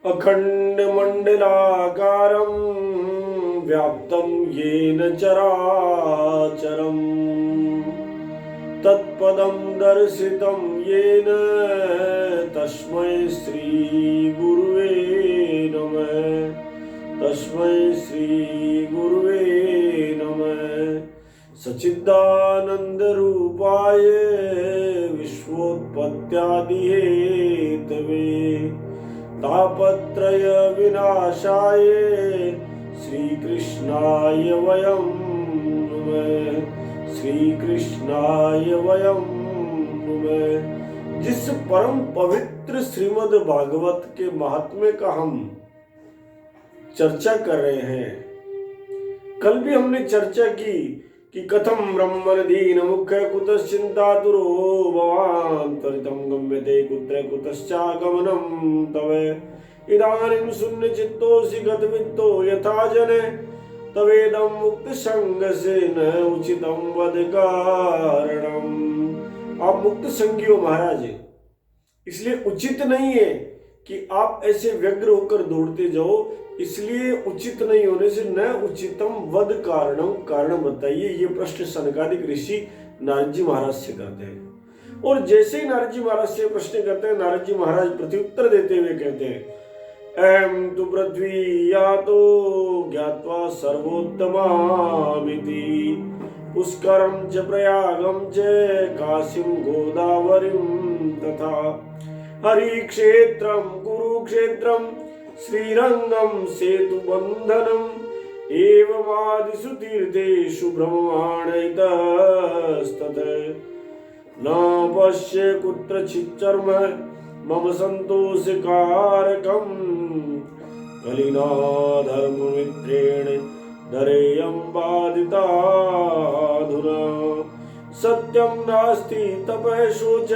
अखण्डमण्डलाकारं व्याप्तं येन चराचरम् तत्पदं दर्शितं येन तस्मै श्रीगुरुवे नमः। तस्मै श्रीगुरुवे नमः। सच्चिदानन्दरूपाय विश्वोत्पत्त्यादिहेतवे तापत्रय विनाशाय श्रीकृष्णाय वयं नमः। श्रीकृष्णाय वयं नमः। जिस परम पवित्र श्रीमद् भागवत के महात्म्य का हम चर्चा कर रहे हैं, कल भी हमने चर्चा की कि कथम ब्रह्मण दीन मुख्य कुतश्चिंतातुरो भवान् त्वरितं गम्यते कुत्र कुतश्चागमनं तव इदानीं शून्य चित्तोऽसि गतवित्तो यथा जने तवेदं मुक्त संगसे न उचितं वद कारणम्। आप मुक्त संगी हो महाराज, इसलिए उचित नहीं है कि आप ऐसे व्यग्र होकर दौड़ते जाओ। इसलिए उचित नहीं होने से न उचितम वद कारणम, कारण बताइए। ये प्रश्न सनकादिक ऋषि नारद जी महाराज से करते हैं। और जैसे ही नारद जी महाराज से प्रश्न करते हैं, नारद जी महाराज प्रत्युत्तर देते हुए कहते हैं, अहं तु पृथ्वी यातो ज्ञात्वा सर्वोत्तमामिति पुष्करं च प्रयागं च काशीं गोदावरीं तथा हरिक्षेत्रं कुरुक्षेत्रं श्रीरंगं सेतुबन्धनम् एवमादिषु तीर्थेषु भ्रममाणैतस्ततः न पश्य कुत्रचिच्चर्म मम सन्तोषकारकम् कलिना धर्ममित्रेण धरेयं बाधिताधुना सत्यं नास्ति तपः शोच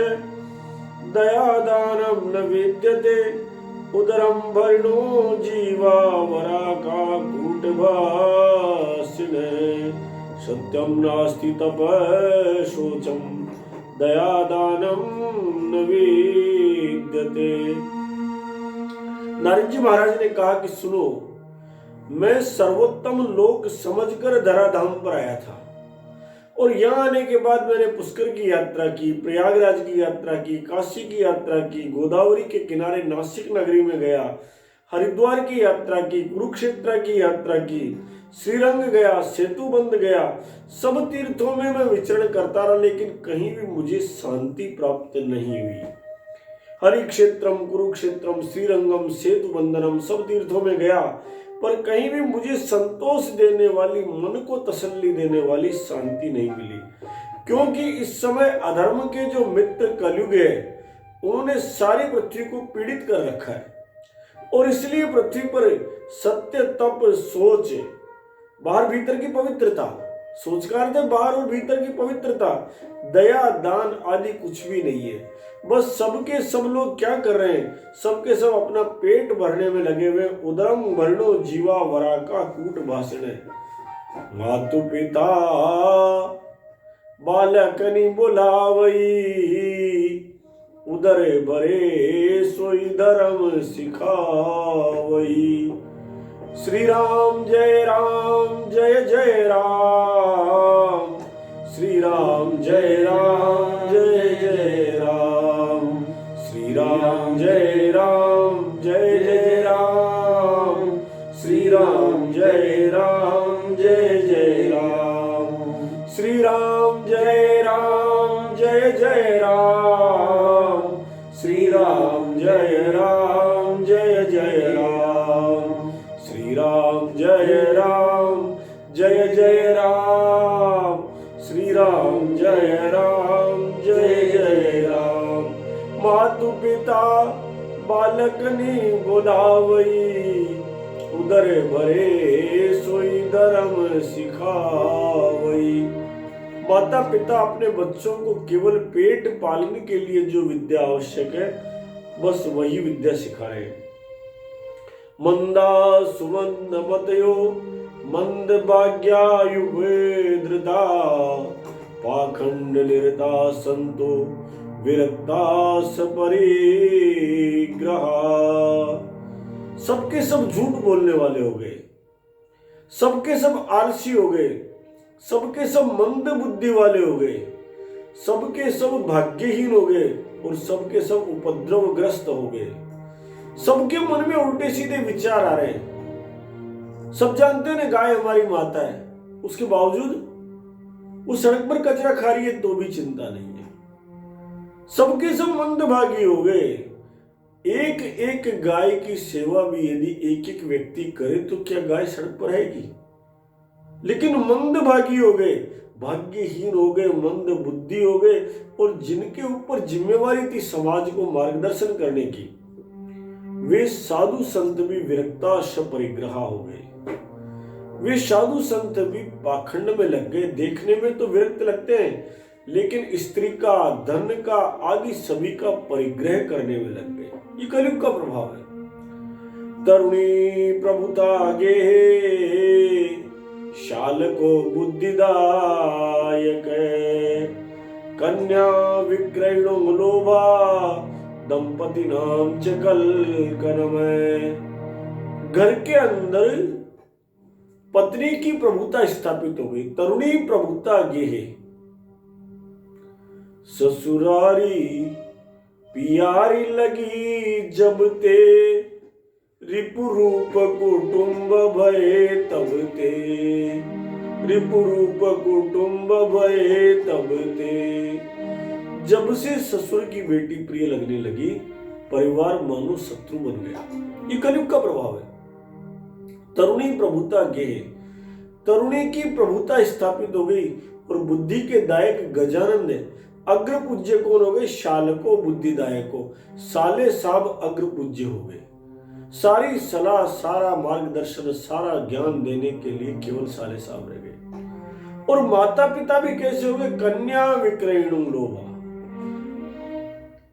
दयादानं न विद्यते उदरं भरिणो जीवा वराकाकूटभासिने सत्यं नास्ति तपः शोचं दयादानं न विद्यते। नारद जी महाराज ने कहा कि सुनो, मैं सर्वोत्तम लोक समझकर धराधाम पर आया था और यहाँ आने के बाद मैंने पुष्कर की यात्रा की, प्रयागराज की यात्रा की, काशी की यात्रा की, गोदावरी के किनारे नासिक नगरी में गया, हरिद्वार की यात्रा की, कुरुक्षेत्र की यात्रा की, श्रीरंग गया, सेतुबंध गया। सब तीर्थों में मैं विचरण करता रहा, लेकिन कहीं भी मुझे शांति प्राप्त नहीं हुई। हरिक्षेत्रम कुरुक्षेत्रम श्रीरंगम सेतुबंधनम, सब तीर्थों में गया पर कहीं भी मुझे संतोष देने वाली, मन को तसल्ली देने वाली शांति नहीं मिली। क्योंकि इस समय अधर्म के जो मित्र कलयुग है, उन्होंने सारी पृथ्वी को पीड़ित कर रखा है और इसलिए पृथ्वी पर सत्य तप सोच, बाहर भीतर की पवित्रता, सोच का अर्थ है बाहर और भीतर की पवित्रता, दया दान आदि कुछ भी नहीं है। बस सबके सब लोग क्या कर रहे हैं, सबके सब अपना पेट भरने में लगे हुए। उदरम वर्णो जीवा वराका कूट भाषण। मातु पिता बालकनी बुलावई उदर भरे सोई धर्म सिखावई। श्री राम जय राम, श्री राम जय जय राम, श्री राम जय राम, श्री राम जय जय राम, श्री राम जय राम, श्री राम जय जय राम, श्री राम जय राम, श्री राम जय राम। मातु पिता बालकनी बुलावई उदर भरे सोई धर्म सिखावई। माता पिता अपने बच्चों को केवल पेट पालने के लिए जो विद्या आवश्यक है, बस वही विद्या सिखाए। मंदा सुमंद मतयो मंद भाग्यायुवे धृता पाखंड निरता संतो विरक्ता सपरिग्रहा। सबके सब झूठ बोलने वाले हो गए, सबके सब आलसी हो गए, सबके सब मंद बुद्धि वाले हो गए, सबके सब भाग्यहीन हो गए और सबके सब उपद्रवग्रस्त हो गए। सबके मन में उल्टे सीधे विचार आ रहे हैं। सब जानते हैं गाय हमारी माता है, उसके बावजूद वो सड़क पर कचरा खा रही है तो भी चिंता नहीं है। सबके सब मंदभागी हो गए। एक एक गाय की सेवा भी यदि एक एक व्यक्ति करे तो क्या गाय सड़क पर आएगी? लेकिन मंदभागी हो गए, भाग्यहीन हो गए, मंद बुद्धि हो गए, और जिनके ऊपर जिम्मेवारी थी समाज को मार्गदर्शन करने की, वे साधु संत भी विरक्ताश परिग्रह हो गए। वे साधु संत भी पाखंड में लग गए। देखने में तो विरक्त लगते हैं, लेकिन स्त्री का, धन का आदि सभी का परिग्रह करने में लग गए। ये कलयुग का प्रभाव है। तरुणी प्रभुता गे शाल को बुद्धिदायक, कन्या विक्रयणो लोभा दंपति नाम च कलकनमय। घर के अंदर पत्नी की प्रभुता स्थापित हो गई। तरुणी प्रभुता गेहे, ससुरारी पियारी लगी जब ते, रिपुरूप कुटुंब भये तब ते, रिपुरूप कुटुंब भये तब ते। जब से ससुर की बेटी प्रिय लगने लगी, परिवार मानो शत्रु बन गया। ये कलयुग का प्रभाव है। तरुणी प्रभुता गेहे, तरुणी की प्रभुता स्थापित हो गई और बुद्धि के दायक गजानंद अग्र पूज्य कौन हो गए? शालको बुद्धिदायको, साले साब अग्र पूज्य हो गए। सारी सलाह, सारा मार्गदर्शन, सारा ज्ञान देने के लिए केवल साले साहब रह गए। और माता पिता भी कैसे हो गए? कन्या विक्रयणुम लोभा,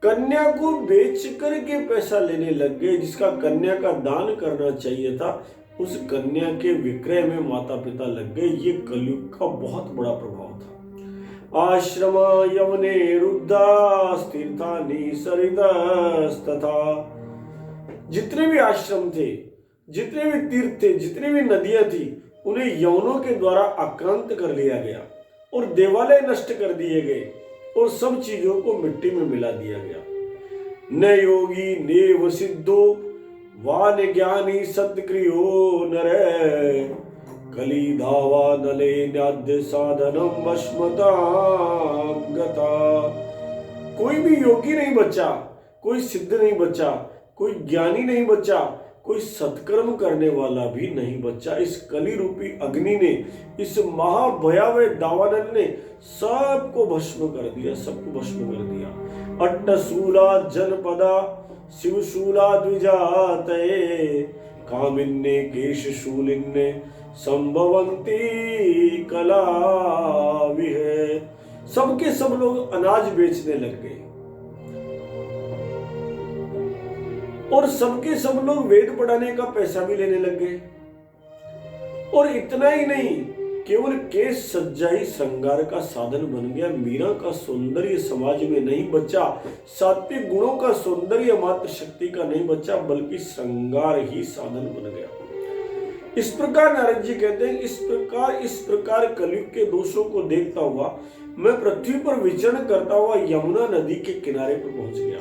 कन्या को बेच करके पैसा लेने लग गए। जिसका कन्या का दान करना चाहिए था, उस कन्या के विक्रय में माता पिता लग गए। ये कलयुग का बहुत बड़ा प्रभाव था। आश्रम यवने रुद्धास तीर्थानि सरितस्तथा, जितने भी आश्रम थे, जितने भी तीर्थ थे, जितनी भी नदियां थी, उन्हें यवनों के द्वारा आक्रांत कर लिया गया और देवालय नष्ट कर दिए गए और सब चीजों को मिट्टी में मिला दिया गया। न योगी नेव सिद्धो वान ज्ञानी सत्क्रियो नरे, कली धावा नले न्याद्य साधनम वश्मताम गता। कोई भी योगी नहीं बचा, कोई सिद्ध नहीं बचा, कोई ज्ञानी नहीं बचा, कोई सत्कर्म करने वाला भी नहीं बचा। इस कली रूपी अग्नि ने, इस महाभयावह दावानल ने सबको भस्म कर दिया, सबको भस्म कर दिया। अट्टशूला जनपदा शिवशूला द्विजातये, कामिन्ने केशशूलिन्ने संभवंती कला विहे। सबके सब लोग अनाज बेचने लग गए और सबके सब लोग वेद पढ़ाने का पैसा भी लेने लग गए। और इतना ही नहीं, केवल केश सज्जा ही श्रृंगार का साधन बन गया। मीरा का सौंदर्य समाज में नहीं बचा, सात्विक गुणों का सौंदर्य मात्र शक्ति का नहीं बचा, बल्कि श्रृंगार ही साधन बन गया। इस प्रकार नारद जी कहते हैं, इस प्रकार कलयुग के दोषों को देखता हुआ मैं पृथ्वी पर विचरण करता हुआ यमुना नदी के किनारे पर पहुंच गया।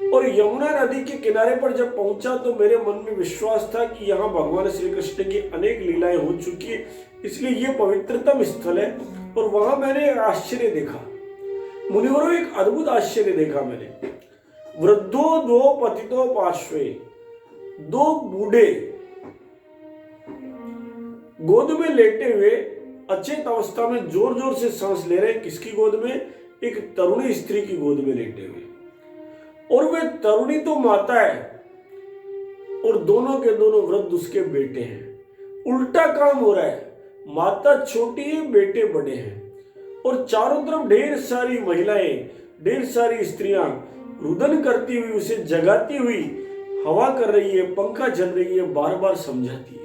और यमुना नदी के किनारे पर जब पहुंचा तो मेरे मन में विश्वास था कि यहाँ भगवान श्री कृष्ण की अनेक लीलाएं हो चुकी है, इसलिए ये पवित्रतम स्थल है। और वहां मैंने एक आश्चर्य देखा मुनिवरों, एक अद्भुत आश्चर्य देखा मैंने। वृद्धो दो पतितो पार्श्वे, दो बूढ़े गोद में लेटे हुए अचेत अवस्था में जोर जोर से सांस ले रहे हैं। किसकी गोद में? एक तरुणी स्त्री की गोद में लेटे हुए। और वे तरुणी तो माता है और दोनों के दोनों वृद्ध उसके बेटे हैं। उल्टा काम हो रहा है, माता छोटी है, बेटे बड़े हैं। और चारों तरफ ढेर सारी महिलाएं, ढेर सारी स्त्रियां रुदन करती हुई, उसे जगाती हुई हवा कर रही है, पंखा चल रही है, बार बार समझाती है।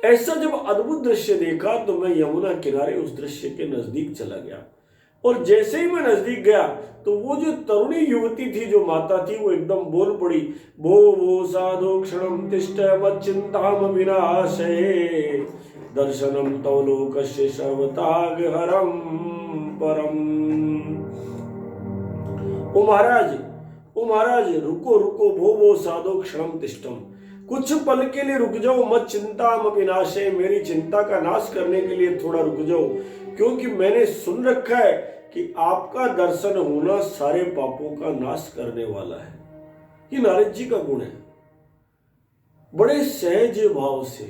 ऐसा जब अद्भुत दृश्य देखा तो मैं यमुना किनारे उस दृश्य के नजदीक चला गया। और जैसे ही मैं नजदीक गया तो वो जो तरुणी युवती थी, जो माता थी, वो एकदम बोल पड़ी, भो साधु क्षणम तिष्ठ मच्चिंताम विनाशये दर्शनम तव लोकस्य सर्वताग हरम परम। ओ महाराज, ओ महाराज, रुको रुको, भो साधु क्षणम तिष्ठम, कुछ पल के लिए रुक जाओ, मत चिंता विनाशे, मेरी चिंता का नाश करने के लिए थोड़ा रुक जाओ, क्योंकि मैंने सुन रखा है कि आपका दर्शन होना सारे पापों का नाश करने वाला है। ये नारद जी का गुण है। बड़े सहज भाव से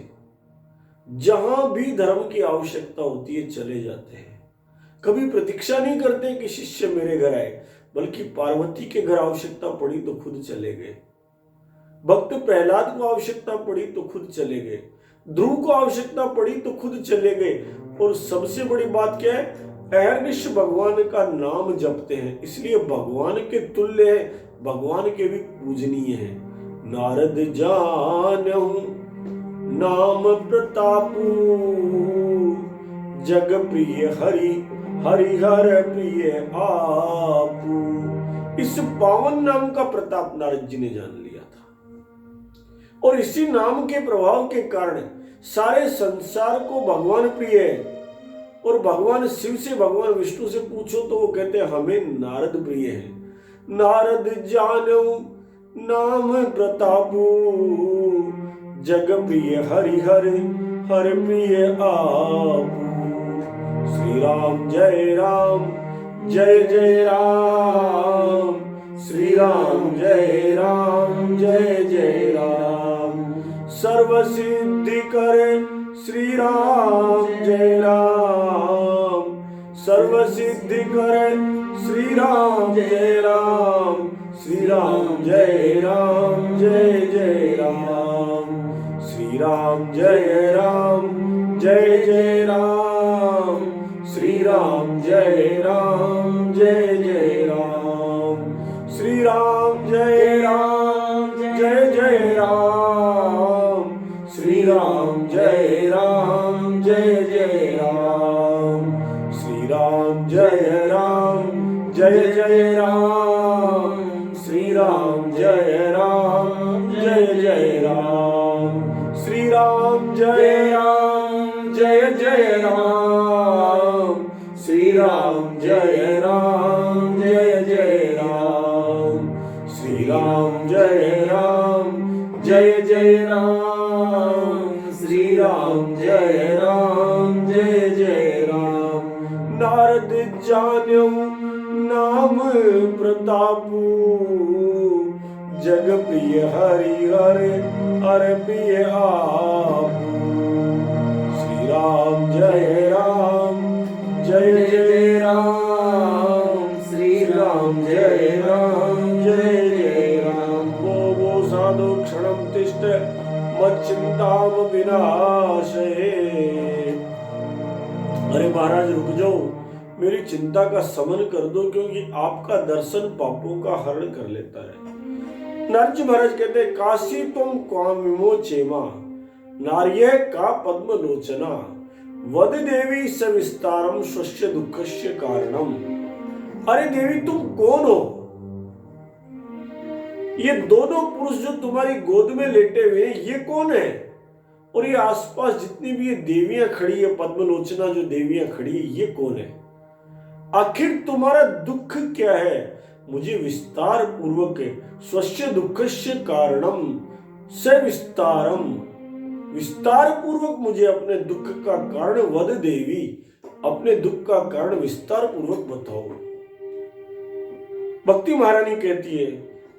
जहां भी धर्म की आवश्यकता होती है चले जाते हैं। कभी प्रतीक्षा नहीं करते कि शिष्य मेरे घर आए, बल्कि पार्वती के घर आवश्यकता पड़ी तो खुद चले गए, भक्त प्रहलाद को आवश्यकता पड़ी तो खुद चले गए, ध्रुव को आवश्यकता पड़ी तो खुद चले गए। और सबसे बड़ी बात क्या है, अहर्निश भगवान का नाम जपते हैं, इसलिए भगवान के तुल्य है, भगवान के भी पूजनीय है। नारद जानहु नाम प्रतापू, जग प्रिय हरि हरिहर प्रिय आपू। इस पावन नाम का प्रताप नारद जी ने जान लिया था, और इसी नाम के प्रभाव के कारण सारे संसार को भगवान प्रिय है। और भगवान शिव से, भगवान विष्णु से पूछो तो वो कहते हैं हमें नारद प्रिय है। नारद जानो नाम प्रतापू, जग प्रिय हरिहर हर प्रिय आपू। श्री राम जय राम जय जय राम, श्री राम जय राम जय जय राम। सर्व सिद्धि करे श्री राम जय राम, सर्व सिद्धि करे श्री राम जय राम। श्री राम जय राम जय जय राम, श्री राम जय राम जय जय राम। श्री राम जय राम जय जय राम, श्री राम जय राम जय जय राम। श्री राम जय राम जय जय राम, श्री राम जय राम जय जय राम। श्री राम जय राम जय जय राम, श्री राम जय राम जय जय राम। श्री राम जय राम जय जय राम, श्री राम जय राम जय जय राम। श्री राम जय राम जय जय राम। नारद जान्यौ नाम प्रतापू, जग प्रिय हरिहर हर प्रिय आपू। श्री राम जय राम जय जय राम, श्री राम जय राम जय जय राम। वो साधु क्षणम तिष्ठ मच्चिंताम विनाशये। अरे महाराज रुक जाओ, मेरी चिंता का शमन कर दो, क्योंकि आपका दर्शन पापों का हरण कर लेता है। नारद जी महाराज कहते हैं, काशी तुम कामिमो चेमा, नार्य का पद्म लोचना, वद देवी सविस्तारम स्वस्य दुःखस्य कारणम। अरे देवी तुम कौन हो? ये दोनों पुरुष जो तुम्हारी गोद में लेटे हुए हैं, ये कौन है? और ये आसपास जितनी भी ये देवियां खड़ी है, पद्मलोचना जो देवियां खड़ी है, ये कौन है? आखिर तुम्हारा दुख क्या है? मुझे विस्तार पूर्वक स्वस्य दुःखस्य कारणम सविस्तारम, विस्तार पूर्वक मुझे अपने दुख का कारण वद देवी, अपने दुख का कारण विस्तार पूर्वक बताओ। भक्ति महारानी कहती है,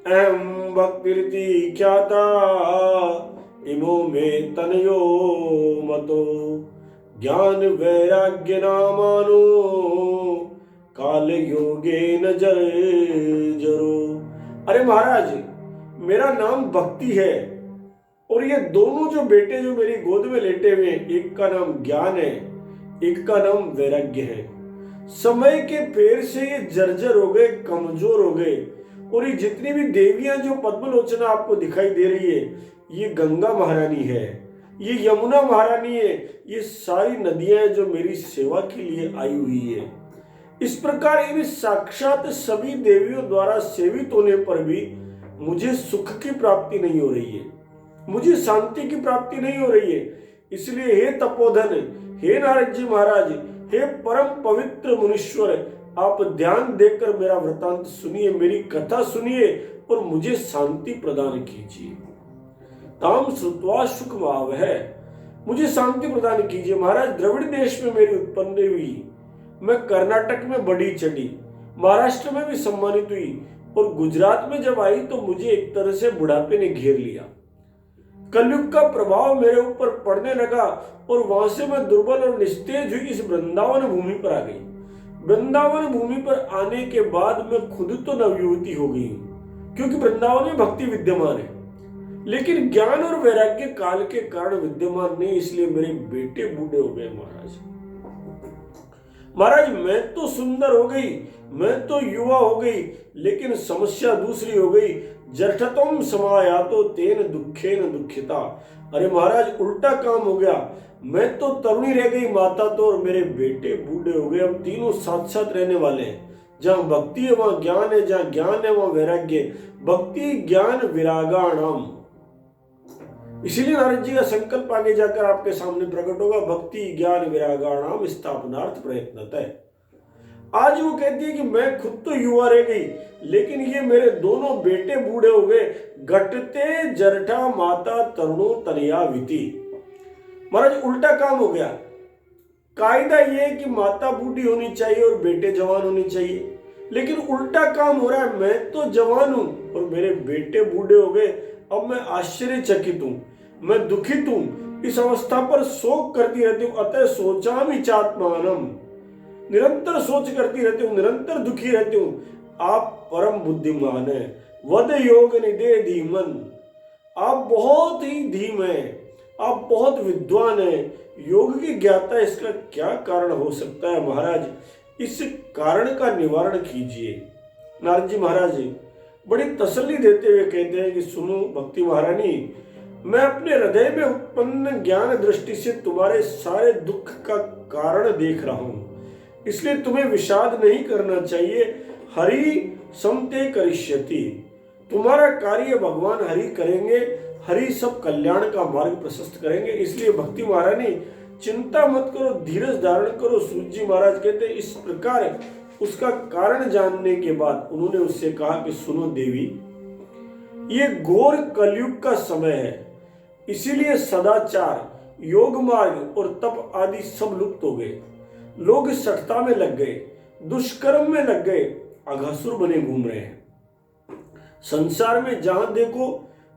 अहम भक्तिरिति ख्याता इमो में तनयो मतो, ज्ञान वैराग्य नामानो काल योगे न जरो। अरे महाराज, मेरा नाम भक्ति है, और ये दोनों जो बेटे जो मेरी गोद में लेटे हुए हैं, एक का नाम ज्ञान है, एक का नाम वैराग्य है। समय के फेर से ये जर्जर हो गए, कमजोर हो गए। और ये जितनी भी देवियां जो पद्मलोचना आपको दिखाई दे रही है, ये गंगा महारानी है, ये यमुना महारानी है, ये सारी नदियां जो मेरी सेवा के लिए आई हुई है। इस प्रकार इन साक्षात सभी देवियों द्वारा सेवित होने पर भी मुझे सुख की प्राप्ति नहीं हो रही है, मुझे शांति की प्राप्ति नहीं हो रही है। इसलिए हे तपोधन, हे नारद जी महाराज, हे परम पवित्र मुनीश्वर, आप ध्यान देकर मेरा वृतांत सुनिए, मेरी कथा सुनिए और मुझे शांति प्रदान कीजिए। ताम श्रुत्वा सुखमाव है, मुझे शांति प्रदान कीजिए। महाराज, द्रविड़ देश में मेरी उत्पन्न हुई, मैं कर्नाटक में बढ़ी चढ़ी, महाराष्ट्र में भी सम्मानित हुई और गुजरात में जब आई तो मुझे एक तरह से बुढ़ापे ने घेर लिया। कलयुग का प्रभाव मेरे ऊपर पड़ने लगा और वहां से मैं दुर्बल और निस्तेज हुई इस वृंदावन भूमि पर आ गई। वृंदावन भूमि पर आने के बाद मैं खुद तो नवयुवती हो गई हूं, क्योंकि वृंदावन में भक्ति विद्यमान है, लेकिन ज्ञान और वैराग्य काल के कारण विद्यमान नहीं, इसलिए मेरे बेटे बूढ़े हो गए। महाराज, मैं तो सुंदर हो गई, मैं तो युवा हो गई, लेकिन समस्या दूसरी हो गई। जठतम समायातो तेन दुखेन दुखिता। अरे महाराज, उल्टा काम हो गया। मैं तो तरुणी रह गई माता तो, और मेरे बेटे बूढ़े हो गए। हम तीनों साथ साथ रहने वाले हैं। जहां भक्ति है वहां ज्ञान है, जहां ज्ञान है वहां वैराग्य। भक्ति ज्ञान विरागाणाम। इसीलिए नारद जी का संकल्प आगे जाकर आपके सामने प्रकट होगा, भक्ति ज्ञान विरागाणाम स्थापनार्थ प्रयत्नतः। आज वो कहती है कि मैं खुद तो युवा रह गई, लेकिन ये मेरे दोनों बेटे बूढ़े हो गए। घटते जरठा माता तरुणो तनयाविति। महाराज, उल्टा काम हो गया। कायदा ये है कि माता बूढ़ी होनी चाहिए और बेटे जवान होने चाहिए, लेकिन उल्टा काम हो रहा है। मैं तो जवान हूं और मेरे बेटे बूढ़े हो गए। अब मैं आश्चर्यचकित हूं, मैं दुखित हूं, इस अवस्था पर शोक करती रहती हूं। अतः सोचामि चात्मानम, निरंतर सोच करती रहती हूँ, निरंतर दुखी रहती हूँ। आप परम बुद्धिमान है, वद योग निधे धीमन। आप बहुत ही धीम है, आप बहुत विद्वान है, योग की ज्ञाता। इसका क्या कारण हो सकता है महाराज? इस कारण का निवारण कीजिए। नारद जी महाराज बड़ी तसल्ली देते हुए कहते हैं कि सुनो भक्ति महारानी, मैं अपने हृदय में उत्पन्न ज्ञान दृष्टि से तुम्हारे सारे दुख का कारण देख रहा हूं, इसलिए तुम्हें विषाद नहीं करना चाहिए। हरि समते करिष्यति, तुम्हारा कार्य भगवान हरि करेंगे। हरि सब कल्याण का मार्ग प्रशस्त करेंगे। इसलिए भक्ति महारानी चिंता मत करो, धीरज धारण करो। सूत जी महाराज कहते हैं, इस प्रकार उसका कारण जानने के बाद उन्होंने उससे कहा कि सुनो देवी, ये घोर कलयुग का समय है, इसीलिए सदाचार, योग मार्ग और तप आदि सब लुप्त हो गए। लोग सठता में लग गए, दुष्कर्म में लग गए, अघासुर बने घूम रहे हैं। संसार में जहां देखो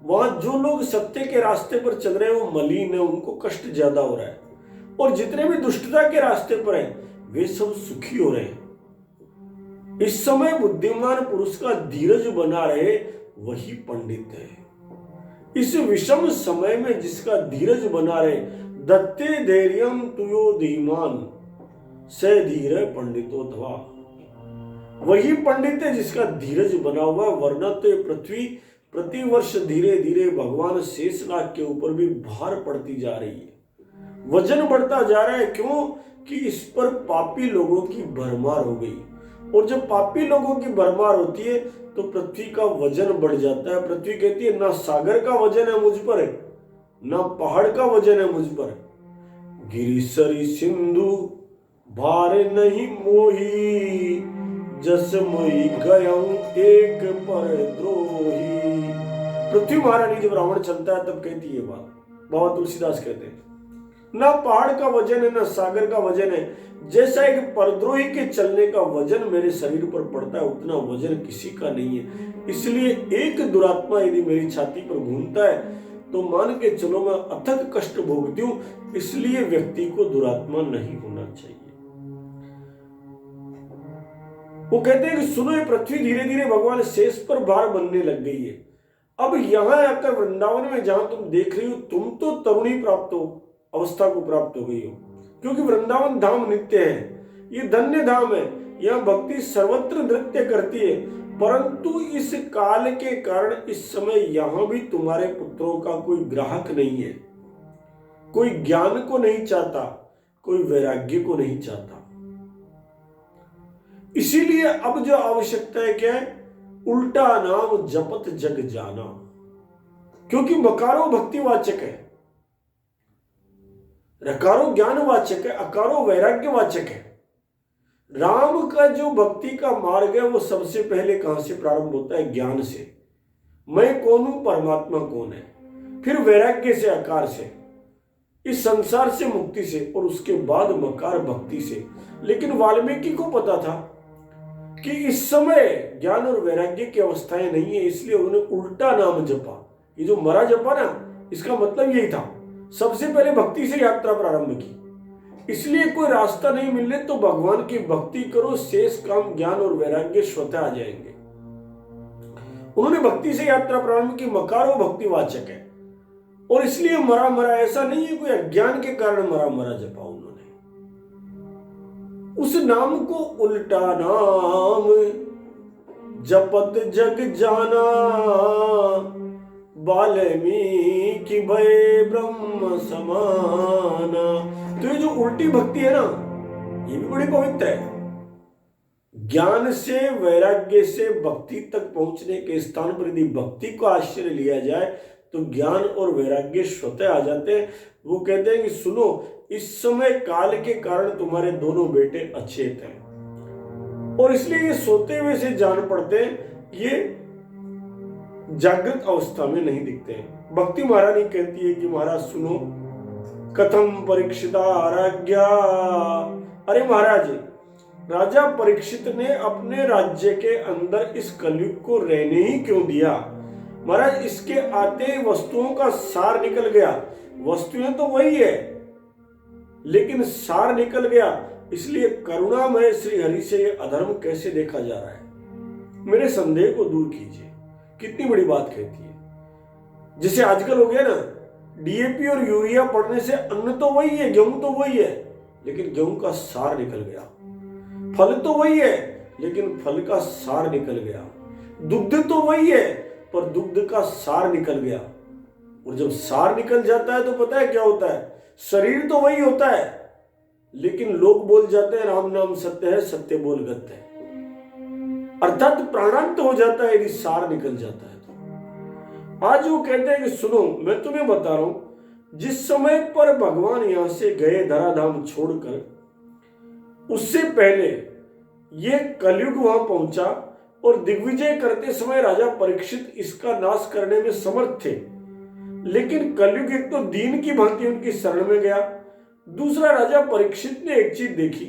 वहां जो लोग सत्य के रास्ते पर चल रहे हैं वो मलिन है, उनको कष्ट ज्यादा हो रहा है, और जितने भी दुष्टता के रास्ते पर हैं वे सब सुखी हो रहे हैं। इस समय बुद्धिमान पुरुष का धीरज बना रहे वही पंडित है। इस विषम समय में जिसका धीरज बना रहे, दत्ते धैर्यम तुयो धीमान से धीर पंडितो धवा, वही पंडित है जिसका धीरज बना हुआ। वरना तो ये पृथ्वी प्रतिवर्ष धीरे धीरे भगवान शेषनाग के ऊपर भी भार पड़ती जा रही है, वजन बढ़ता जा रहा है। क्यों? कि इस पर पापी लोगों की भरमार हो गई, और जब पापी लोगों की भरमार होती है तो पृथ्वी का वजन बढ़ जाता है। पृथ्वी कहती है, ना सागर का वजन है मुझ पर, ना पहाड़ का वजन है मुझ पर। गिरिसरी सिंधु भार नहीं मोही, जस मोई गयऊं एक पर द्रोही। पृथ्वी महारानी जब रावण चलता है तब कहती है बात, बाबा तुलसीदास कहते हैं, ना पहाड़ का वजन है ना सागर का वजन है, जैसा एक परद्रोही के चलने का वजन मेरे शरीर पर पड़ता है उतना वजन किसी का नहीं है। इसलिए एक दुरात्मा यदि मेरी छाती पर घूमता है तो मान के चलो मैं अथक कष्ट भोगती हूं, इसलिए व्यक्ति को दुरात्मा नहीं होना चाहिए। वो कहते हैं कि सुनो, ये पृथ्वी धीरे धीरे भगवान शेष पर भार बनने लग गई है। अब यहां आकर वृंदावन में जहां तुम देख रही हो, तुम तो तरुणी प्राप्त हो, अवस्था को प्राप्त हो गई हो, क्योंकि वृंदावन धाम नित्य है, ये धन्य धाम है। यह भक्ति सर्वत्र नृत्य करती है, परंतु इस काल के कारण इस समय यहां भी तुम्हारे पुत्रों का कोई ग्राहक नहीं है। कोई ज्ञान को नहीं चाहता, कोई वैराग्य को नहीं चाहता। इसीलिए अब जो आवश्यकता है क्या है, उल्टा नाम जपत जग जाना, क्योंकि मकारो भक्तिवाचक है, रकारो ज्ञानवाचक है, अकारो वैराग्यवाचक है। राम का जो भक्ति का मार्ग है वो सबसे पहले कहां से प्रारंभ होता है, ज्ञान से, मैं कौन हूं, परमात्मा कौन है, फिर वैराग्य से, आकार से, इस संसार से मुक्ति से, और उसके बाद मकार भक्ति से। लेकिन वाल्मीकि को पता था कि इस समय ज्ञान और वैराग्य की अवस्थाएं नहीं है, इसलिए उन्होंने उल्टा नाम जपा। ये जो मरा जपा ना, इसका मतलब यही था, सबसे पहले भक्ति से यात्रा प्रारंभ की। इसलिए कोई रास्ता नहीं मिलने तो भगवान की भक्ति करो, शेष काम ज्ञान और वैराग्य स्वतः आ जाएंगे। उन्होंने भक्ति से यात्रा प्रारंभ की, मकारो भक्तिवाचक है, और इसलिए मरा मरा ऐसा नहीं है कोई अज्ञान के कारण मरा मरा जपा उन्होंने। उस नाम को उल्टा नाम जपत जग जाना, वाल्मीकि भय ब्रह्म समाना। तो ये जो उल्टी भक्ति है ना, ये भी बड़ी पवित्र है। ज्ञान से, वैराग्य से भक्ति तक पहुंचने के स्थान पर यदि भक्ति को आश्रय लिया जाए तो ज्ञान और वैराग्य स्वतः आ जाते हैं। वो कहते हैं कि सुनो, इस समय काल के कारण तुम्हारे दोनों बेटे अचेत हैं, और इसलिए ये सोते हुए से जान पड़ते हैं, ये जागृत अवस्था में नहीं दिखते हैं। भक्ति महारानी कहती है कि महाराज सुनो, कथम परीक्षिता आराज्ञा। अरे महाराज, राजा परीक्षित ने अपने राज्य के अंदर इस कलयुग को रहने ही क्यों दिया? महाराज, इसके आते वस्तुओं का सार निकल गया। वस्तुएं तो वही है, लेकिन सार निकल गया। इसलिए करुणामय श्री हरि से ये अधर्म कैसे देखा जा रहा है, मेरे संदेह को दूर कीजिए। कितनी बड़ी बात कहती है। जैसे आजकल हो गया ना, डीएपी और यूरिया पड़ने से अन्न तो वही है, गेहूं तो वही है, लेकिन गेहूं का सार निकल गया। फल तो वही है, लेकिन फल का सार निकल गया। दुग्ध तो वही है, पर दुग्ध का सार निकल गया। और जब सार निकल जाता है तो पता है क्या होता है? शरीर तो वही होता है, लेकिन लोग बोल जाते हैं राम नाम सत्य है, सत्य बोल गत है। अर्थात प्राणांत हो जाता है यदि सार निकल जाता है तो। आज वो कहते हैं कि सुनो, मैं तुम्हें बता रहा हूं, जिस समय पर भगवान यहां से गए धराधाम छोड़कर, उससे पहले ये कलयुग वहां पहुंचा, और दिग्विजय करते समय राजा परीक्षित इसका नाश करने में समर्थ थे। लेकिन कलयुग एक तो दीन की भांति उनकी शरण में गया, दूसरा राजा परीक्षित ने एक चीज देखी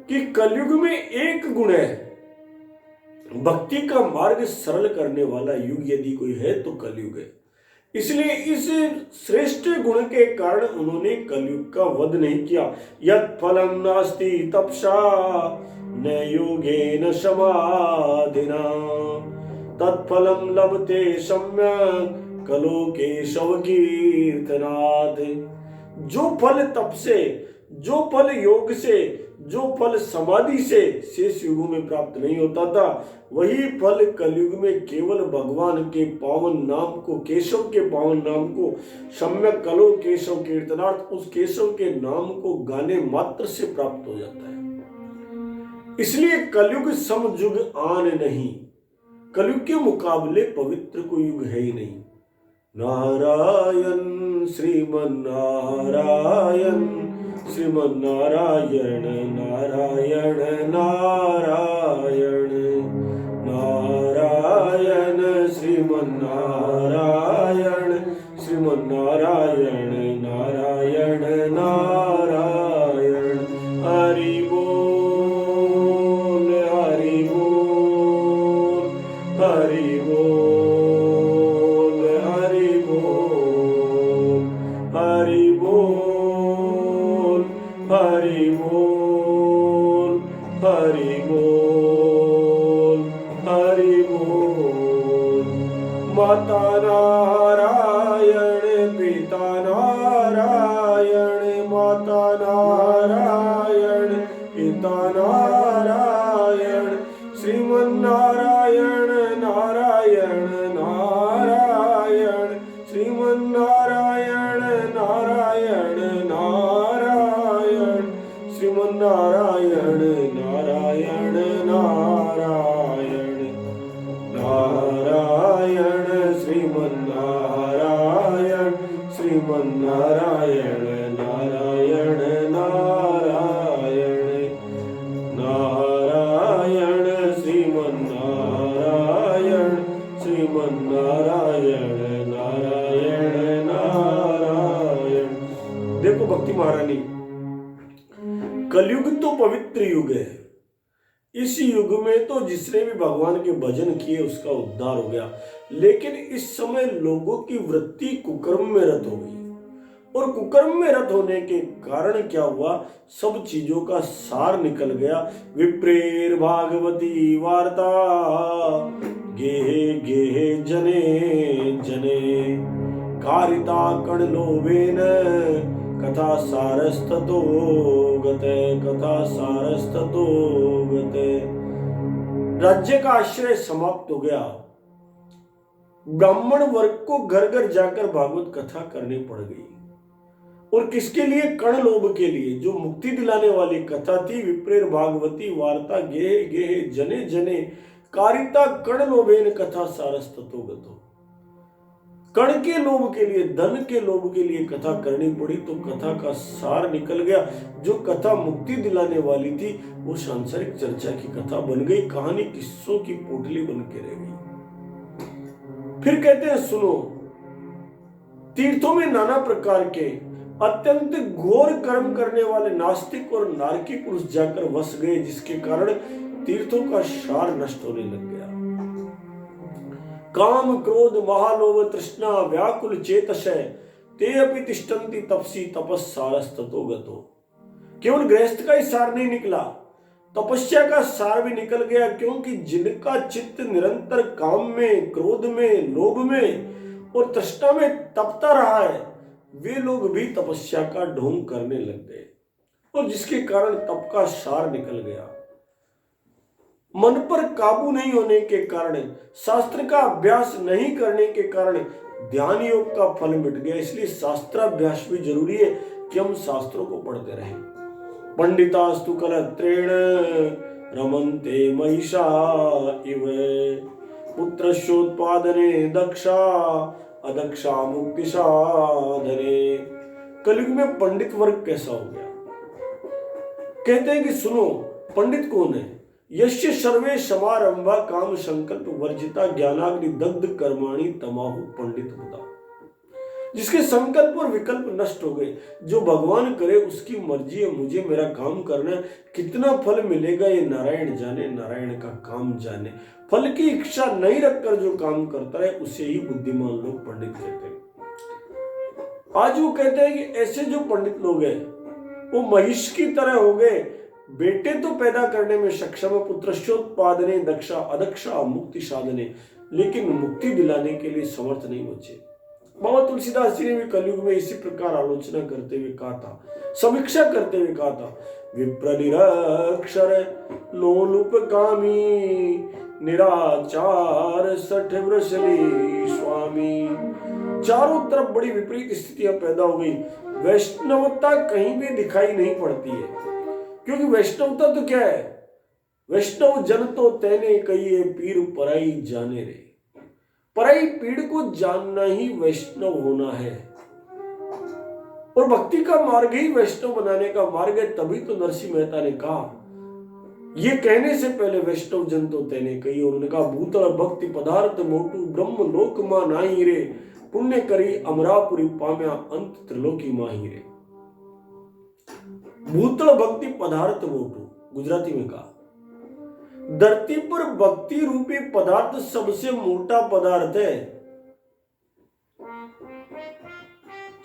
कि कलयुग में एक गुण है, भक्ति का मार्ग सरल करने वाला युग यदि कोई है तो कलयुग है। इसलिए इस श्रेष्ठ गुण के कारण उन्होंने कलयुग का वध नहीं किया। यत् फलम नास्ति तपसा न योगेन समाधिना तत्फलम लभते सम्यक् कलो केशव कीर्तनात्। जो फल तप से, जो फल योग से, जो फल समाधि से शेष युगों में प्राप्त नहीं होता था, वही फल कलयुग में केवल भगवान के पावन नाम को, केशव के पावन नाम को, सम्यक कलो केशव कीर्तनार्थ, उस केशव के नाम को गाने मात्र से प्राप्त हो जाता है। इसलिए कलयुग समयुग आन नहीं, कलयुग के मुकाबले पवित्र कोई युग है ही नहीं। नारायण श्रीमन नारायण, श्रीमन नारायण नारायण नारायण नारायण, श्रीमन नारायण, श्रीमन नारायण नारायण नारायण। हरि बोल, हरि बोल, हरि बोल, हरि बोल, हरि बोल, हरि बोल, हरि बोल, हरि बोल। माता नारायण, पिता नारायण, माता नारायण, पिता नारायण, श्रीमन नारायण नारायण नारायण, श्रीमन नारायण नारायण नारायण, श्रीमन नारायण नारायण श्रीमन नारायण नारायण नारायण नारायण श्रीमन नारायण श्रीमन नारायण नारायण नारायण। देखो भक्ति महारानी, कलयुग तो पवित्र युग है। इस युग में तो जिसने भी भगवान के भजन किए उसका उद्धार हो गया, लेकिन इस समय लोगों की वृत्ति कुकर्म में रत हो गई। और कुकर्म में रत होने के कारण क्या हुआ, सब चीजों का सार निकल गया। विप्रेर भागवती वार्ता गेहे गेहे जने जने कारिता कण लोभेन कथा सारस्ततो गते कथा सारस्ततो गते। राज्य का आश्रय समाप्त हो गया। ब्राह्मण वर्ग को घर घर जाकर भागवत कथा करनी पड़ गई। और किसके लिए? कण लोभ के लिए। जो मुक्ति दिलाने वाली कथा थी, विप्रेर भागवती वार्ता गेहे गेहे जने जने कारिता कण लोभेन कथा सारस्ततो गतो। कण के लोभ के लिए, धन के लोभ के लिए कथा करनी पड़ी, तो कथा का सार निकल गया। जो कथा मुक्ति दिलाने वाली थी वो सांसारिक चर्चा की कथा बन गई, कहानी किस्सों की पोटली बन के रह गई। फिर कहते हैं सुनो, तीर्थों में नाना प्रकार के अत्यंत घोर कर्म करने वाले नास्तिक और नारकी पुरुष जाकर बस गए, जिसके कारण तीर्थों का सार नष्ट होने लग गया। काम क्रोध महालोभ तृष्णा व्याकुल चेतसै ते अपि तिष्ठन्ति तपसी तपस्सारस्ततो गतो। केवल गृहस्थ का ही सार नहीं निकला, तपस्या का सार भी निकल गया, क्योंकि जिनका चित्त निरंतर काम में, क्रोध में, लोभ में और तृष्णा में तपता रहा है, वे लोग भी तपस्या का ढोंग करने लग गए, और जिसके कारण तप का सार निकल गया। मन पर काबू नहीं होने के कारण, शास्त्र का अभ्यास नहीं करने के कारण ध्यान योग का फल मिट गया। इसलिए शास्त्राभ्यास भी जरूरी है कि हम शास्त्रों को पढ़ते रहें। पंडितास्तु कलत्रेण रमन्ते महिषा इव पुत्रस्योत्पादने दक्षा अदक्षा मुक्ति साधने। कलयुग में पंडित वर्ग कैसा हो गया? कहते हैं कि सुनो, पंडित कौन है? यस्य सर्वे समारंभा काम संकल्प वर्जिता ज्ञानाग्नि दग्ध कर्माणि तमाहु पंडित बुधा। जिसके संकल्प और विकल्प नष्ट हो गए, जो भगवान करे उसकी मर्जी है, मुझे मेरा काम करना है, कितना फल मिलेगा ये नारायण जाने, नारायण का काम जाने। फल की इच्छा नहीं रखकर जो काम करता है उसे ही बुद्धिमान लोग पंडित कहते हैं। आज वो कहते हैं कि ऐसे जो पंडित लोग हैं वो महिष की तरह हो गए, बेटे तो पैदा करने में सक्षम है, पुत्रस्योत्पादने दक्षा अदक्षा मुक्ति साधने, लेकिन मुक्ति दिलाने के लिए समर्थ नहीं बचे। बाबा तुलसीदास जी ने भी कलयुग में इसी प्रकार आलोचना करते हुए कहा था, समीक्षा करते हुए कहा था, विप्र निरक्षर लोलुपकामी निराचार सठ वृषली स्वामी। चारों तरफ बड़ी विपरीत स्थितियां पैदा हो गई। वैष्णवता कहीं भी दिखाई नहीं पड़ती है, क्योंकि वैष्णवता तो क्या है? वैष्णव जन तो तेने कहिए पीर पराई जाने रे। पराई पीड़ को जानना ही वैष्णव होना है, और भक्ति का मार्ग ही वैष्णव बनाने का मार्ग है। तभी तो नरसिंह मेहता ने कहा, ये कहने से पहले वैष्णव जन तो तेने कही, उन्होंने कहा भूतल भक्ति पदार्थ मोटू ब्रह्म लोक मा नाही रे, पुण्य करी अमरापुरी पाम्या अंत त्रिलोकी माही रे। भूतल भक्ति पदार्थ मोटू, गुजराती में कहा, धरती पर भक्ति रूपी पदार्थ सबसे मोटा पदार्थ है।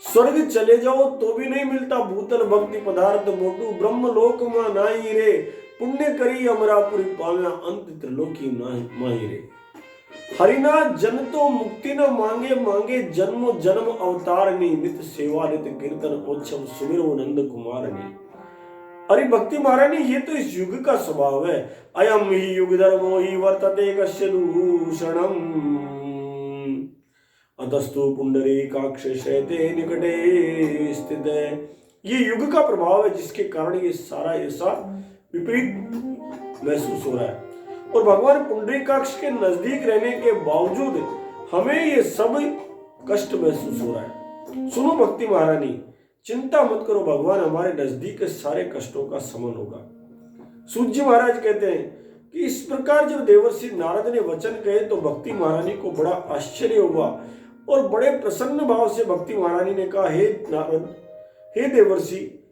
स्वर्ग चले जाओ तो भी नहीं मिलता भूतल भक्ति पदार्थ मोटू, ब्रह्म लोक मा नाही रे, पुण्य करी अमरापुरी पाव्या अंत त्रिलोकी माही रे। हरिनाथ जन तो मुक्ति न मांगे, मांगे जन्मो जन्म अवतारनी, नित सेवा नित कीर्तन उत्सव सुमिरो नंद कुमारनी। अरे भक्ति महारानी, ये तो इस युग का स्वभाव है। अयम ही युग धर्मो ही वर्तते कस्य दूषणम, अतस्तु पुंडरीकाक्ष शैते निकटे स्थित है। ये युग का प्रभाव है, जिसके कारण ये सारा ऐसा विपरीत महसूस हो रहा है। और भगवान पुंडरीकाक्ष के नजदीक रहने के बावजूद हमें ये सब कष्ट महसूस हो रहा है। सुनो भक्ति महारानी, चिंता मत करो, भगवान हमारे नजदीक सारे कष्टों का शमन होगा। सूत जी महाराज कहते हैं कि इस प्रकार जब देवर्षि नारद ने वचन कहे तो भक्ति महारानी को बड़ा आश्चर्य हुआ और बड़े प्रसन्न भाव से भक्ति महारानी ने कहा, हे नारद, हे देवर्षि,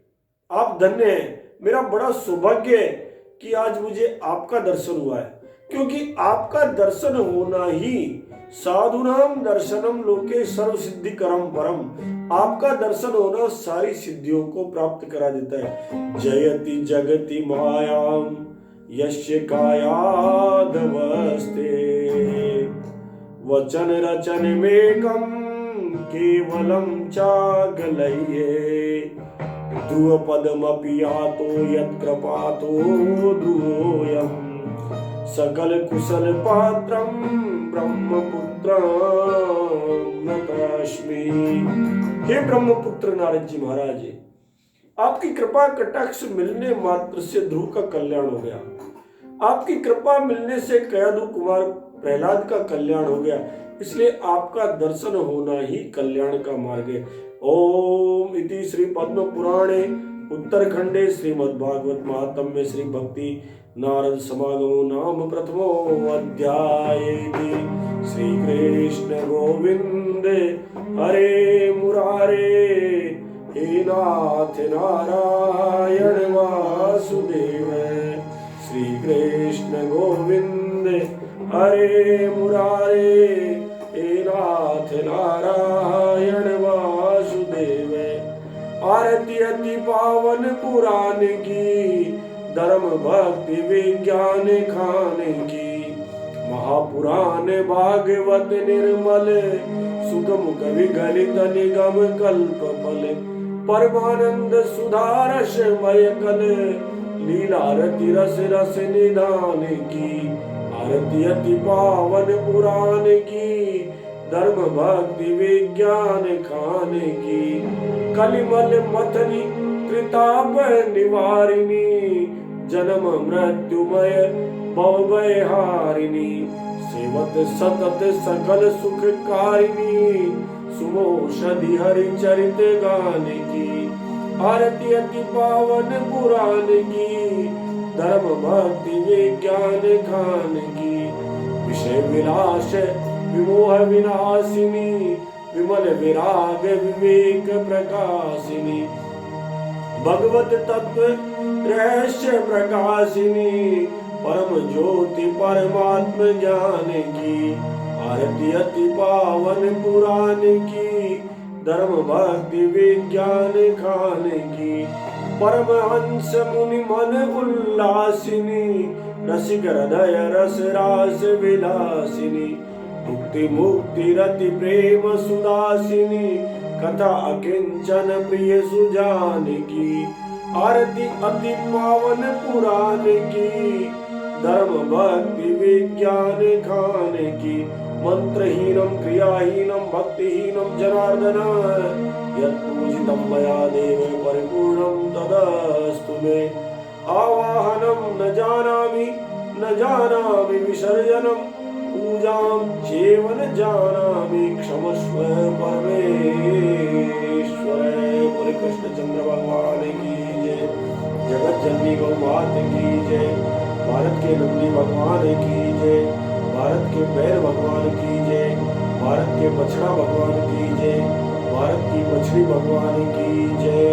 आप धन्य हैं। मेरा बड़ा सौभाग्य है कि आज मुझे आपका दर्शन हुआ है, क्योंकि आपका दर्शन होना ही साधुनाम दर्शनम लोके सर्व सिद्धि करम परम, आपका दर्शन होना सारी सिद्धियों को प्राप्त करा देता है। जयति जगति मायाम यस्य कायादवस्ते वचन रचन मेकम केवलम चागलये ध्रुव पदमपि यातो यत्कृपातो ध्रुवोऽयम् सकल कुशल पात्रम ब्रह्मपुत्र नतस्मि। हे ब्रह्मपुत्र नारद जी महाराज, आपकी कृपा कटाक्ष मिलने मात्र से ध्रुव का कल्याण हो गया। आपकी कृपा मिलने से कयाधु कुमार प्रहलाद का कल्याण हो गया, इसलिए आपका दर्शन होना ही कल्याण का मार्ग है। ओम इति श्री पद्म पुराणे उत्तरखंडे श्रीमद्भागवत महात्म्ये श्री भक्ति नारद समागमो नाम प्रथमो अध्याय। श्री कृष्ण गोविंद हरे मुरारे, हे नाथ नारायण वासुदेव। श्री कृष्ण गोविंद हरे मुरारे, हे नाथ नारायण वासुदेव। आरती अति पावन पुराण की, धर्म भक्ति विज्ञान खान की। महापुराण भागवत निर्मल, सुगम कवि गलित निगम कल्प फल। परमानंद सुधारस मय कल, लीला रति रस रस निधान की। आरती अति पावन पुराण की, धर्म भक्ति विज्ञान खान की। कलिमल मथनी त्रिताप निवारिणी, जन्म मृत्युमय भवभय हारिणी। सेवत सतत सकल सुखकारिणी, सुमोषधि हरि चरित गान की। आरती अति पावन पुराण की, धर्म भक्ति विज्ञान खान की। विषय विलास विमोह विनाशिनी, विमल विराग विवेक प्रकाशिनी। भगवत तत्व रहस्य प्रकाशिनी, परम ज्योति परमात्म ज्ञान की। आरती अति पावन पुराण की, धर्म भक्ति विज्ञान खान की। परमहंस मुनि मन उल्लासिनी, रसिक हृदय रस रास विलासिनी। मुक्ति मुक्ति रति प्रेम सुदासिनी, कथा अकिंचन प्रिय सुजान की। आरती अति पावन पुराण की, धर्म भक्ति विज्ञान खान की। मंत्रहीनम क्रियाहीनम भक्तिहीनम जनार्दन, यत्पूजितं मया देव परिपूर्णं तदस्तु मे। आवाहनं न जानामि विसर्जनं, पूजां चैव न जानामि क्षमस्व परमेश्वर। बोले कृष्ण चंद्र भगवान की जय, जगत जननी गौ मात की जय, भारत के नंदी भगवान की जय, भारत के बैल भगवान की जय, भारत के बछड़ा भगवान की जय, भारत की मछली भगवान की जय।